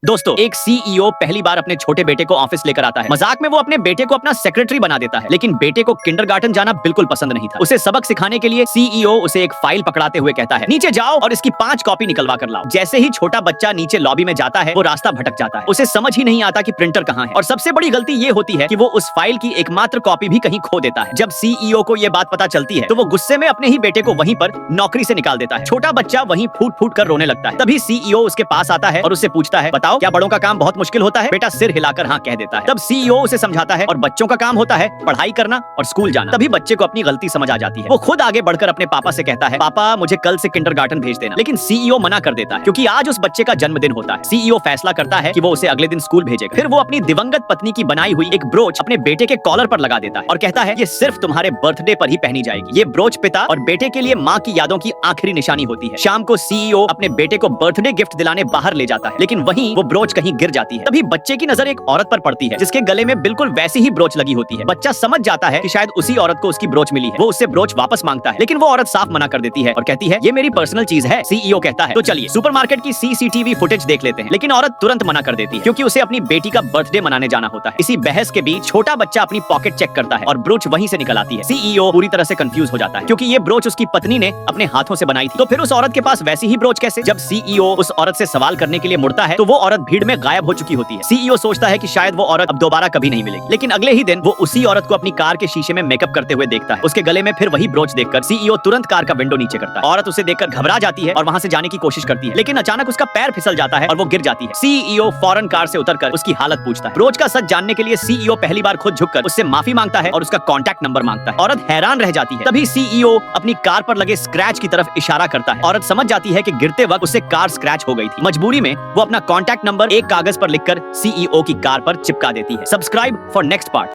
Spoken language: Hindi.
दोस्तों, एक सीईओ पहली बार अपने छोटे बेटे को ऑफिस लेकर आता है। मजाक में वो अपने बेटे को अपना सेक्रेटरी बना देता है, लेकिन बेटे को किंडरगार्टन जाना बिल्कुल पसंद नहीं था। उसे सबक सिखाने के लिए सीईओ उसे एक फाइल पकड़ाते हुए कहता है, नीचे जाओ और इसकी 5 कॉपी निकलवा कर लाओ। जैसे ही छोटा बच्चा नीचे लॉबी में जाता है, वो रास्ता भटक जाता है। उसे समझ ही नहीं आता कि प्रिंटर कहाँ है, और सबसे बड़ी गलती ये होती है कि वो उस फाइल की एकमात्र कॉपी भी कहीं खो देता है। जब सीईओ को ये बात पता चलती है, तो वो गुस्से में अपने ही बेटे को वहीं पर नौकरी से निकाल देता है। छोटा बच्चा वहीं फूट फूट कर रोने लगता है। तभी सीईओ उसके पास आता है और उससे पूछता है, बताओ क्या बड़ों का काम बहुत मुश्किल होता है? बेटा सिर हिलाकर हाँ कह देता है। तब सीईओ उसे समझाता है, और बच्चों का काम होता है पढ़ाई करना और स्कूल जाना। तभी बच्चे को अपनी गलती समझ आ जाती है। वो खुद आगे बढ़कर अपने पापा से कहता है, पापा मुझे कल से किंडरगार्टन भेज देना। लेकिन सीईओ मना कर देता है, क्योंकि आज उस बच्चे का जन्मदिन होता है। सीईओ फैसला करता है कि वो उसे अगले दिन स्कूल भेजेगा। फिर वो अपनी दिवंगत पत्नी की बनाई हुई एक ब्रोच अपने बेटे के कॉलर पर लगा देता है और कहता है, ये सिर्फ तुम्हारे बर्थडे पर ही पहनी जाएगी। ये ब्रोच पिता और बेटे के लिए माँ की यादों की आखिरी निशानी होती है। शाम को सीईओ अपने बेटे को बर्थडे गिफ्ट दिलाने बाहर ले जाता है, लेकिन वहीं वो ब्रोच कहीं गिर जाती है। तभी बच्चे की नजर एक औरत पर पड़ती है, जिसके गले में बिल्कुल वैसी ही ब्रोच लगी होती है। बच्चा समझ जाता है कि शायद उसी औरत को उसकी ब्रोच मिली है। वो उससे ब्रोच वापस मांगता है, लेकिन वो औरत साफ मना कर देती है और कहती है, ये मेरी पर्सनल चीज है। सीईओ कहता है, तो चलिए सुपरमार्केट की सीसीटीवी फुटेज देख लेते हैं। लेकिन औरत तुरंत मना कर देती है, क्योंकि उसे अपनी बेटी का बर्थडे मनाने जाना होता है। इसी बहस के बीच छोटा बच्चा अपनी पॉकेट चेक करता है और ब्रोच वहीं से निकल आती है। सीईओ पूरी तरह से कंफ्यूज हो जाता है, क्योंकि ये ब्रोच उसकी पत्नी ने अपने हाथों से बनाई थी। तो फिर उस औरत के पास वैसी ही ब्रोच कैसे? जब सीईओ उस औरत से सवाल करने के लिए मुड़ता है, तो वो औरत भीड़ में गायब हो चुकी होती है। सीईओ सोचता है कि शायद वो औरत अब दोबारा कभी नहीं मिलेगी। लेकिन अगले ही दिन वो उसी औरत को अपनी कार के शीशे में मेकअप करते हुए देखता है। उसके गले में फिर वही ब्रोच देखकर सीईओ तुरंत कार का विंडो नीचे करता है। औरत उसे देखकर घबरा जाती है और वहां से जाने की कोशिश करती है, लेकिन अचानक उसका पैर फिसल जाता है और वो गिर जाती है। सीईओ फौरन कार से उतरकर उसकी हालत पूछता है। ब्रोच का सच जानने के लिए सीईओ पहली बार खुद झुककर उससे माफी मांगता है और उसका कॉन्टैक्ट नंबर मांगता है। औरत हैरान रह जाती है। तभी सीईओ अपनी कार पर लगे स्क्रैच की तरफ इशारा करता है। औरत समझ जाती है कि गिरते वक्त उससे कार स्क्रैच हो गई थी। मजबूरी में वो अपना कॉन्टैक्ट नंबर एक कागज पर लिखकर सीईओ की कार पर चिपका देती है। Subscribe for next part.